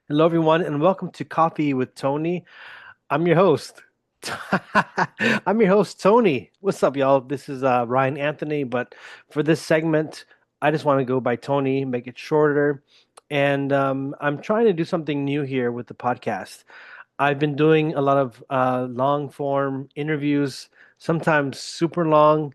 Hello, everyone, and welcome to Coffee with Tony. I'm your host. I'm your host, Tony. What's up, y'all? This is Ryan Anthony, but for this segment, I just want to go by Tony, make it shorter. And I'm trying to do something new here with the podcast. I've been doing a lot of long form interviews, sometimes super long,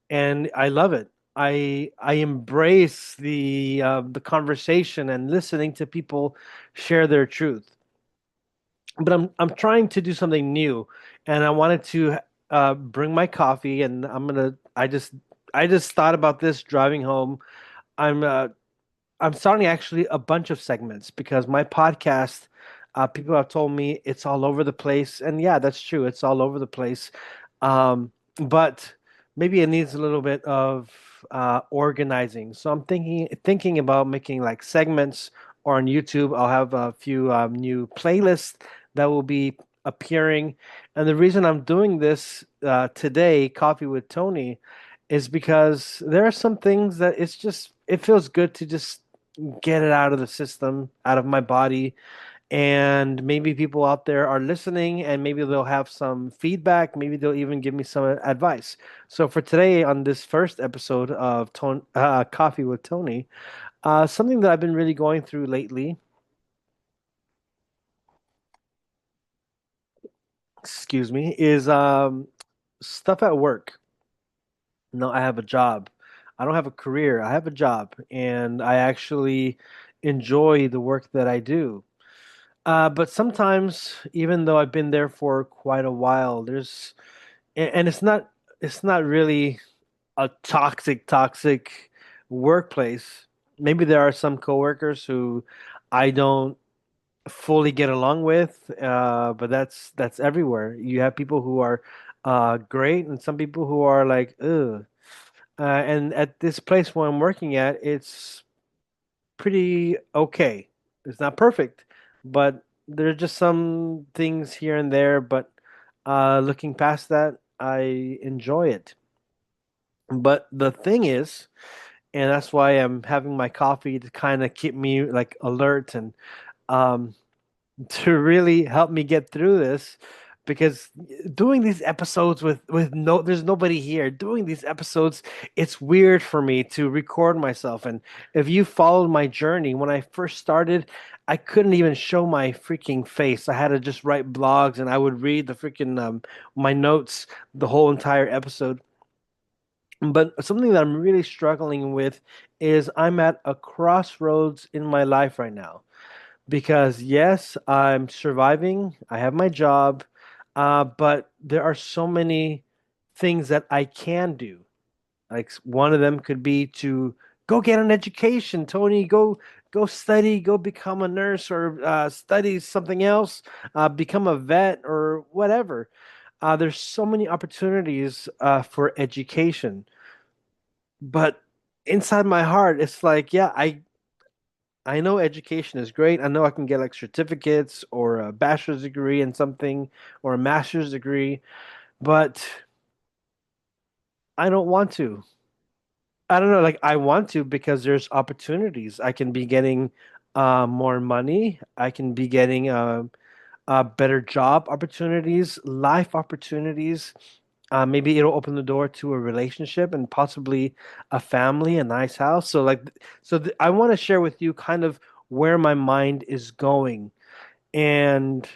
and I love it. I embrace the conversation and listening to people share their truth. But I'm trying to do something new, and I wanted to bring my coffee, and I just thought about this driving home. I'm uh, I'm starting actually a bunch of segments because my podcast, people have told me it's all over the place, and yeah, that's true. It's all over the place, but maybe it needs a little bit of organizing. So I'm thinking about making like segments, or on YouTube, I'll have a few new playlists that will be appearing. And the reason I'm doing this today, Coffee with Tony, is because there are some things that it feels good to just get it out of the system, out of my body. And maybe people out there are listening and maybe they'll have some feedback. Maybe they'll even give me some advice. So for today, on this first episode of Coffee with Tony, something that I've been really going through lately, excuse me, is stuff at work. No, I have a job. I don't have a career. I have a job, and I actually enjoy the work that I do. But sometimes, even though I've been there for quite a while, and it's not really a toxic workplace. Maybe there are some coworkers who I don't fully get along with, but that's everywhere. You have people who are great, and some people who are like, ugh. And at this place where I'm working at, it's pretty okay. It's not perfect, but there are just some things here and there. But looking past that, I enjoy it. But the thing is, and that's why I'm having my coffee to kind of keep me like alert and um, to really help me get through this, because doing these episodes with no there's nobody here doing these episodes, it's weird for me to record myself. And if you followed my journey when I first started, I couldn't even show my freaking face. I had to just write blogs, and I would read the freaking my notes the whole entire episode. But something that I'm really struggling with is I'm at a crossroads in my life right now, because yes, I'm surviving. I have my job, but there are so many things that I can do. Like one of them could be to go get an education, Tony. Go study, go become a nurse, or study something else, become a vet or whatever. There's so many opportunities for education, but inside my heart, it's like, yeah, I know education is great. I know I can get like certificates or a bachelor's degree in something or a master's degree, but I don't want to. I don't know, like I want to because there's opportunities. I can be getting more money. I can be getting better job opportunities, life opportunities. Maybe it'll open the door to a relationship and possibly a family, a nice house. I want to share with you kind of where my mind is going. And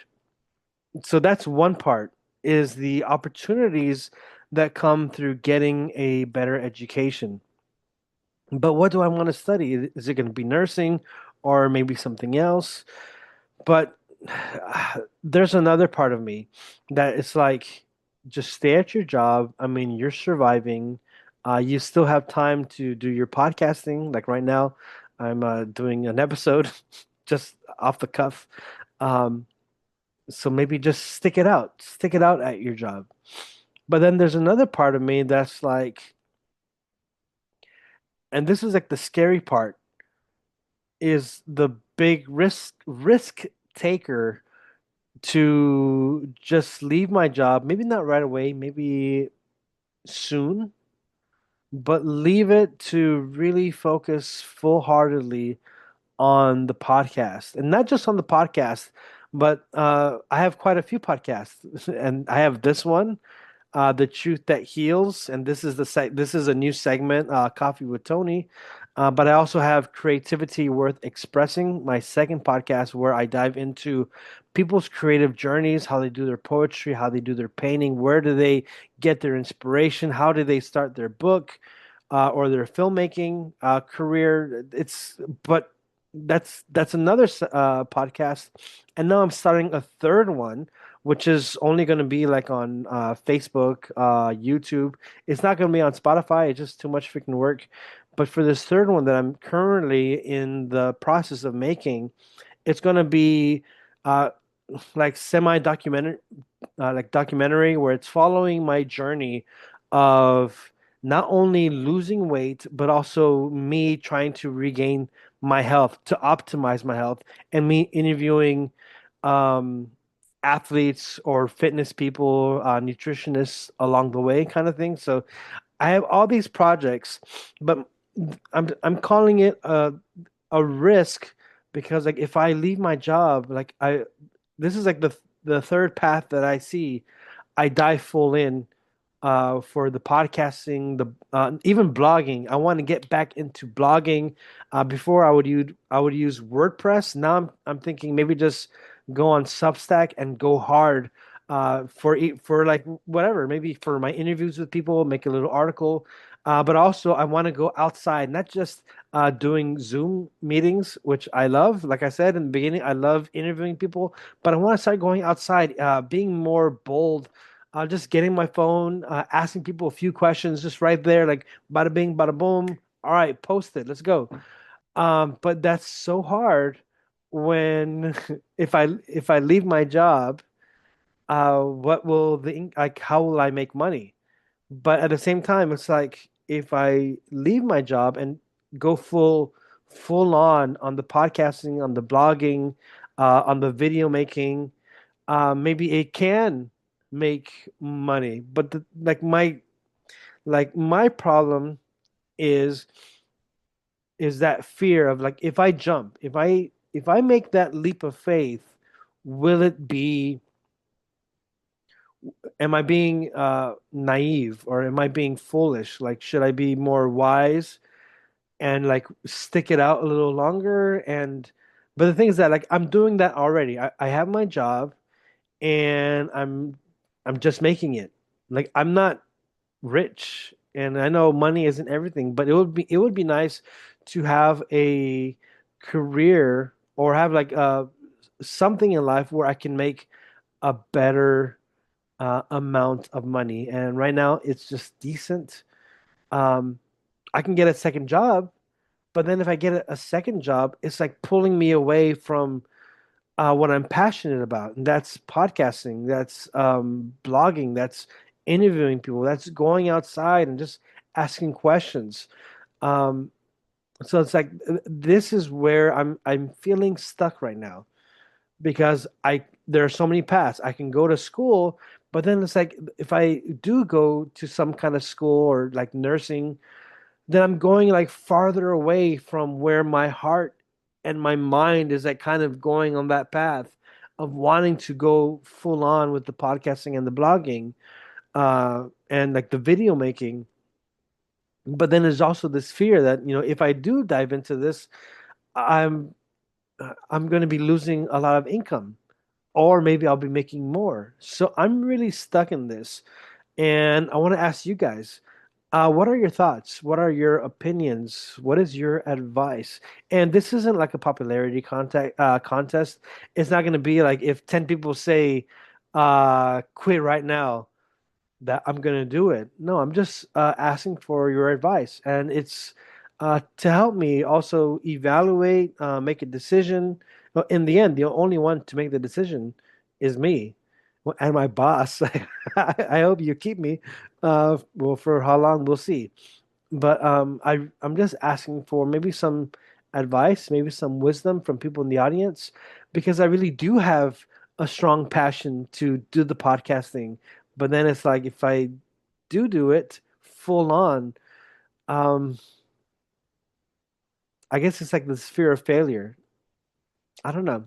so that's one part, is the opportunities that come through getting a better education. But what do I want to study? Is it going to be nursing or maybe something else? But there's another part of me that it's like, just stay at your job. I mean, you're surviving. You still have time to do your podcasting. Like right now, I'm doing an episode just off the cuff. Um, so maybe just stick it out at your job. But then there's another part of me that's like, and this is like the scary part, is the big risk taker, to just leave my job, maybe not right away, maybe soon, but leave it to really focus full-heartedly on the podcast, and not just on the podcast, but I have quite a few podcasts, and I have this one, The Truth That Heals, and this is a new segment, Coffee with Tony. But I also have Creativity Worth Expressing, my second podcast, where I dive into people's creative journeys, how they do their poetry, how they do their painting, where do they get their inspiration, how do they start their book, or their filmmaking career. It's but that's another podcast, and now I'm starting a third one, which is only going to be like on Facebook, YouTube. It's not going to be on Spotify. It's just too much freaking work. But for this third one that I'm currently in the process of making, it's going to be uh, like semi-documentary, like documentary, where it's following my journey of not only losing weight but also me trying to regain my health, to optimize my health, and me interviewing um, athletes or fitness people, nutritionists along the way, kind of thing. So I have all these projects, but I'm calling it a risk because like if I leave my job, like I this is like the third path that I see. I dive full in for the podcasting, the even blogging. I want to get back into blogging. Before I would use WordPress. Now I'm thinking maybe just go on Substack and go hard for like whatever. Maybe for my interviews with people, make a little article. But also I want to go outside, not just doing Zoom meetings, which I love. Like I said in the beginning, I love interviewing people, but I want to start going outside, being more bold, just getting my phone, asking people a few questions just right there, like bada bing, bada boom. All right, post it. Let's go. But that's so hard when if I leave my job, what will like how will I make money? But at the same time, it's like if I leave my job and go full on the podcasting, on the blogging, on the video making, maybe it can make money. But like my problem is is that fear of like if I jump, if I make that leap of faith, will it be am I being naive or am I being foolish? Like should I be more wise and like stick it out a little longer? And but the thing is that like I'm doing that already. I have my job and I'm just making it. Like I'm not rich, and I know money isn't everything, but it would be nice to have a career or have like something in life where I can make a better amount of money. And right now it's just decent. Um, I can get a second job, but then if I get a second job, it's like pulling me away from what I'm passionate about, and that's podcasting, that's blogging, that's interviewing people, that's going outside and just asking questions. Um, so it's like this is where I'm feeling stuck right now because I there are so many paths. I can go to school, but then it's like if I do go to some kind of school or like nursing, then I'm going like farther away from where my heart and my mind is like kind of going on that path of wanting to go full on with the podcasting and the blogging and like the video making. But then there's also this fear that, you know, if I do dive into this, I'm I'm going to be losing a lot of income or maybe I'll be making more. So I'm really stuck in this. And I want to ask you guys, what are your thoughts? What are your opinions? What is your advice? And this isn't like a popularity contest. It's not going to be like if 10 people say, quit right now, that I'm going to do it. No, I'm just asking for your advice. And it's to help me also evaluate, make a decision. Well, in the end, the only one to make the decision is me. Well, and my boss. I hope you keep me. Well, for how long, we'll see. But I'm just asking for maybe some advice, maybe some wisdom from people in the audience, because I really do have a strong passion to do the podcasting. But then it's like if I do it full on, um, I guess it's like this fear of failure. I don't know.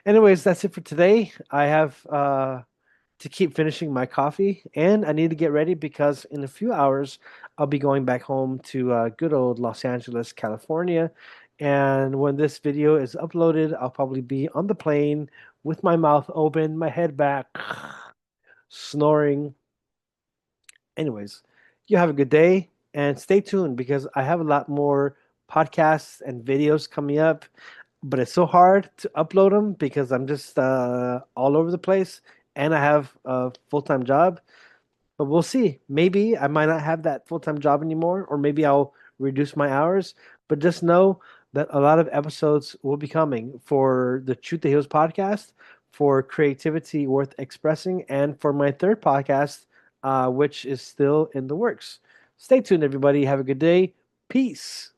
Anyways, that's it for today. I have to keep finishing my coffee, and I need to get ready because in a few hours I'll be going back home to good old Los Angeles, California. And when this video is uploaded, I'll probably be on the plane with my mouth open, my head back, snoring. Anyways, you have a good day and stay tuned because I have a lot more podcasts and videos coming up, but it's so hard to upload them because I'm just all over the place and I have a full-time job. But we'll see. Maybe I might not have that full-time job anymore, or maybe I'll reduce my hours. But just know that a lot of episodes will be coming for the Truth to Heals podcast, for Creativity Worth Expressing, and for my third podcast, which is still in the works. Stay tuned, everybody. Have a good day. Peace.